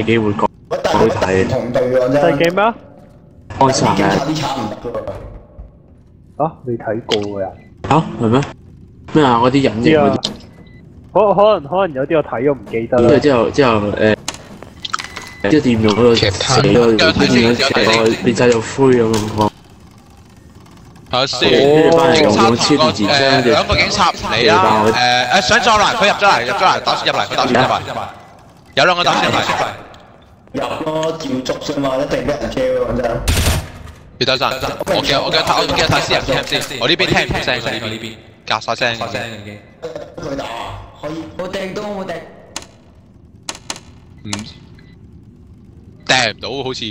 機會講好睇。同隊喎真第幾咩啊？安殺嘅啲慘唔得㗎喎。啊，未睇過嘅人。嚇係咩？咩啊？嗰啲隱形嗰啲。可能有啲我睇咗唔記得啦。之後即係電用嗰度死咗，跟住成個變晒到灰咁樣。睇下先，警察同個兩個警察嚟啦。想再嚟，佢入咗嚟，打算入嚟，佢打算入嚟。有兩個打算入嚟。入咯，照捉啫嘛，一定俾人 kill 喎真。要等陣，我叫睇私人 cam 先，我呢邊聽唔到聲，我呢邊隔晒聲嘅啫。佢打可以，冇掟到冇掟。掟唔到好似。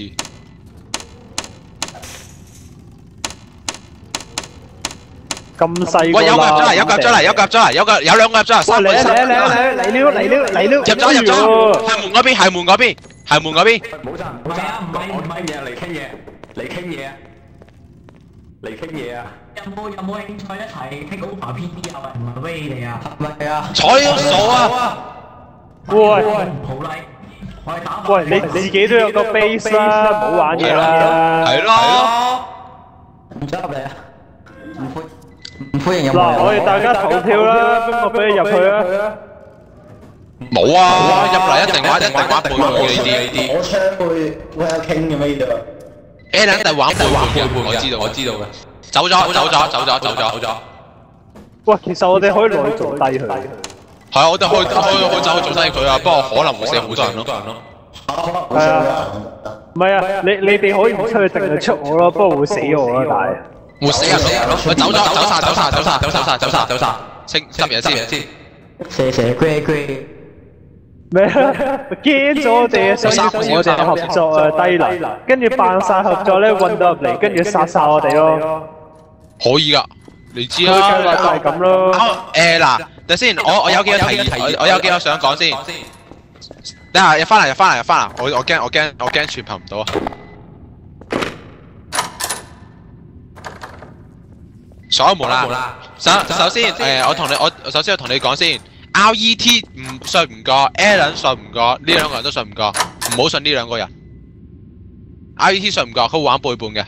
咁細個喂，有個入咗嚟，有兩個入咗嚟，三個。嚟了！入咗，係門嗰邊。冇爭，唔係嘢嚟傾嘢啊！有冇興趣一齊 take over PD 啊？唔係威你啊？唔係啊，睬都傻啊！喂，好禮，我係打。喂，你自己都有個 base 啦，唔好玩嘢啦。係咯。唔想入嚟啊！唔歡迎入嚟。嗱，我哋大家投票啦，邊個俾你入去啊？冇啊！入嚟一定玩背叛嘅呢啲。我槍會有傾嘅咩呢度 A 一定玩背叛嘅，我知道嘅。走咗。喂，其實我哋可以落去做低佢。係啊，我哋可以走去做低佢啊，不過可能會死好多人咯。係啊，唔係啊，你哋可以唔出去，淨係出我咯，不過會死我咯，但係。會死人咯！喂，走晒，清執嘢先。射 grey 咩啊？驚咗我哋啊！想要同我哋合作啊，低能，跟住扮晒合作咧，混到入嚟，跟住殺晒我哋咯。可以噶，你知佢計劃啦。就係咁咯。嗱，等先，我有幾個提議，我有幾個想講先。等下入翻嚟，我驚傳頻唔到啊。鎖門啦！首先我首先同你講先 ，RET 信唔過 ，Alan 信唔過，呢兩個人都信唔過，唔好信呢兩個人。RET 信唔過，佢會玩背叛嘅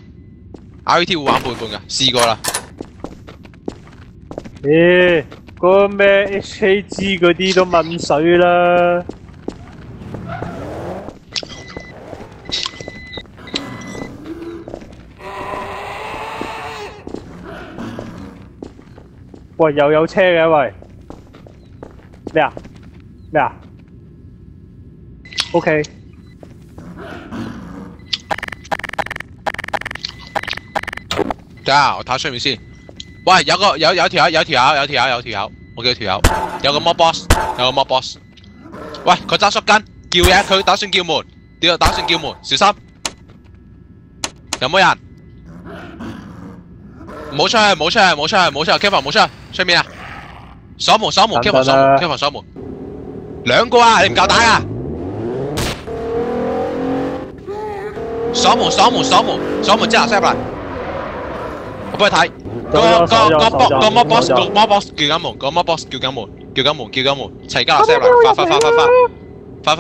，RET 會玩背叛嘅，試過啦。咦？嗰個咩 HKG 嗰啲都問水啦。喂，又有車嘅喂，咩啊 ？OK，等下我睇下出面先。喂，有條友，我叫條友，有個 mob boss，喂，佢揸縮筋，叫嘢，佢打算叫門，小心，有冇人？冇出去 ，Kevin 冇出去，出面啊！鎖門 ，Kevin 鎖門，兩個啊，你唔夠打啊！鎖門之後 set 入嚟，我幫你睇，個 mob boss 叫緊門，齊家 set 入嚟，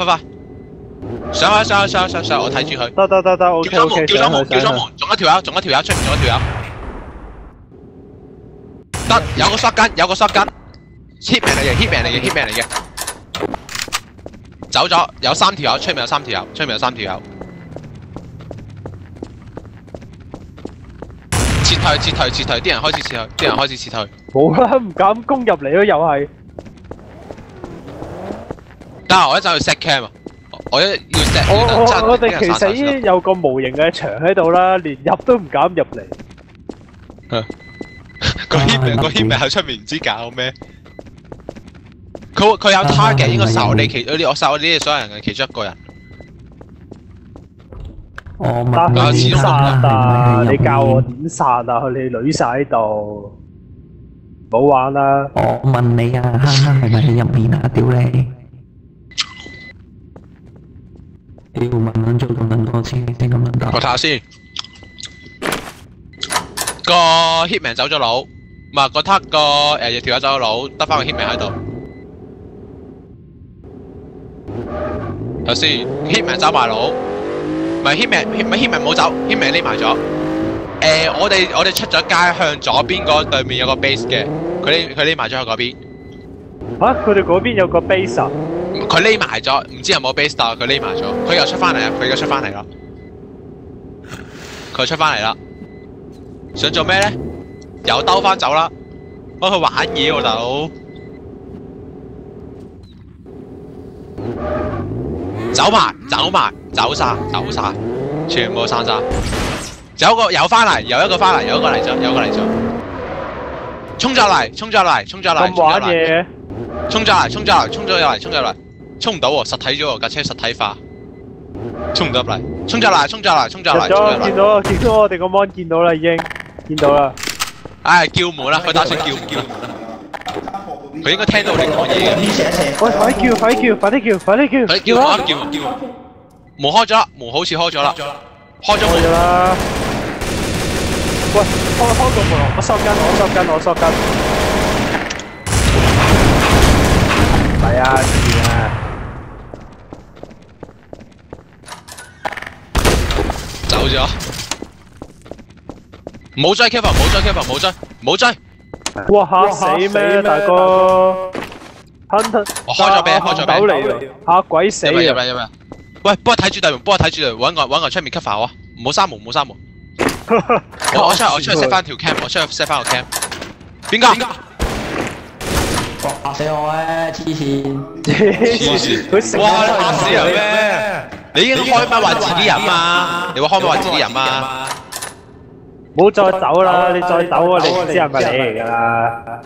快！上，我睇住佢。得 ，OK，叫咗門，仲一條友，出面仲有一條友。得，有個 shotgun，hitman 嚟嘅，走咗，有三條友，出面有三條友，撤退，啲人開始撤退，冇啦，唔敢攻入嚟咯，又係。得，我一陣去 set cam 啊，我哋其實已經有個無形嘅牆喺度啦，連入都唔敢入嚟。個 hitman 喺出面唔知搞咩，佢有 target 應該殺我哋我殺我哋所有人嘅其中一個人。但係點殺啊？你教我點殺啊？你女晒喺度，唔好玩啦！我問你啊，係咪喺入面啊？屌你！屌問撚咗咁撚多次，你先咁撚答。我睇下先，個 hitman 走咗佬，唔係條友走咗佬，得翻個 hitman 喺度。頭先 Hitman 走埋路，唔係 Hitman 冇走 ，Hitman 匿埋咗。我哋出咗街向左邊嗰對面有個 base 嘅，佢匿埋咗喺嗰邊。嚇！佢哋嗰邊有個 base 啊？佢匿埋咗，唔知有冇 base 但係佢匿埋咗，佢又出翻嚟啊！佢而家出翻嚟啦，佢出翻嚟啦，想做咩咧？又兜翻走啦，幫佢玩嘢喎大佬。走晒，全部散晒。有翻嚟，有一個翻嚟，有一個嚟咗，衝咗嚟，咁玩嘢，衝咗嚟，衝唔到喎，實體咗喎，架車實體化，衝唔到入嚟，衝咗嚟，見到我哋個 mon 見到啦，已經見到啦。唉，叫門啦，佢打算叫門，佢應該聽到我哋講嘢嘅。喂，快啲叫！佢叫門，門開咗啦，門好似開咗啦，開咗門啦。喂，開個門，我收緊。係啊，走咗。唔好追 Kevin，唔好追！哇嚇死咩，大哥 ！Hunter， 我開咗俾嚟喎，嚇鬼死啊！入嚟！喂，幫我睇住大門，揾個出面 cover 我，唔好閂門。我出去 set 翻條 cam， 我出去 set 翻個 cam。邊個？嚇死我啊！黐線！哇！你嚇死人咩？你已經開咪話自己人嘛？你話開咪話自己人嘛？唔好再走啦！你再走啊，你唔知係咪你嚟㗎啦？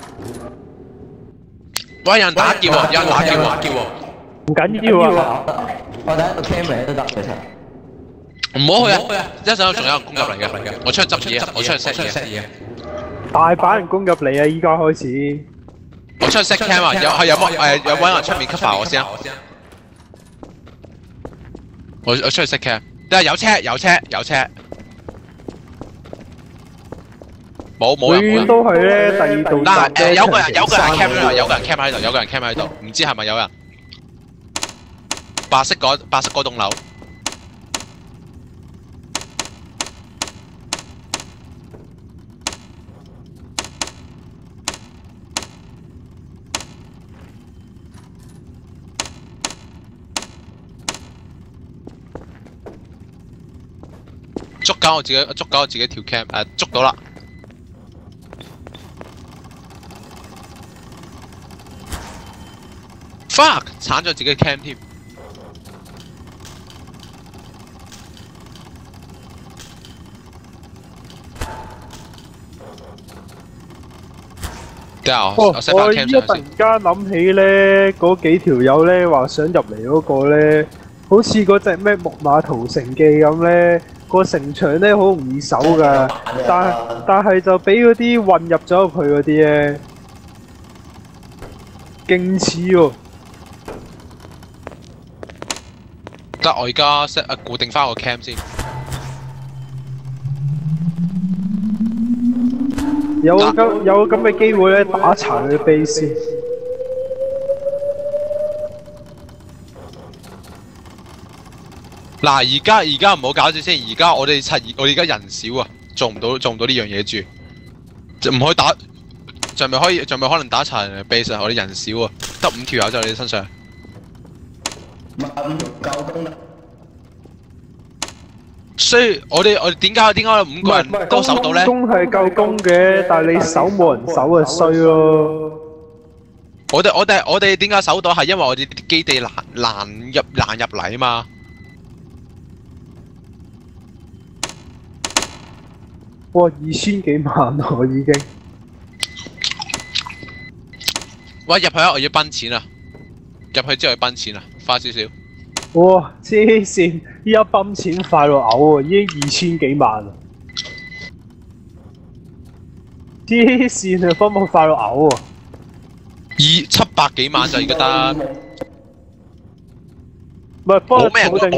喂，有人打劫喎！唔緊要啊！我睇個 cam 嚟都得其實。唔好去啊！一陣仲有人攻入嚟嘅，我出去執嘢，我出去 set 嘢。大把人攻入嚟啊！依家開始。我出去 set cam 啊！有揾人出面 cover 我先。我出去 set cam。但係有車。冇人。都係咧，第二度。嗱有個人 cam 喺度，唔知係咪有人？白色嗰棟樓。捉緊我自己條 cam， 捉到啦。fuck， 鏟咗自己 cam 添。我 set 翻 cam 上突然間諗起咧，嗰幾條友咧話想入嚟嗰個咧，好似嗰隻咩木馬屠城記咁咧，個城牆咧好容易守噶，但係就俾嗰啲混入咗入去嗰啲咧，勁似喎。得我而家 set 固定翻個 cam 先。有咁嘅機會咧，打殘佢 base。嗱，而家唔好搞住先，而家我哋而家人少啊，做唔到呢樣嘢住，就唔可以打，就咪可能打殘人 base 啊！我哋人少啊，得5條友就喺你身上。夠攻啦！所以我哋點解5個人都守到咧？攻係夠攻嘅，但係你守冇人守就衰咯。我哋點解守到係因為我哋啲基地難入嚟啊嘛。哇！2000幾萬啊，已經。喂，入去啊！我要奔錢啊！入去之後要奔錢啊！花少少。哇！黐線，依家泵錢快到嘔啊！已經2000幾萬啦。黐線啊！泵到快到嘔啊！700幾萬就而家得。唔係，幫佢冇咩人，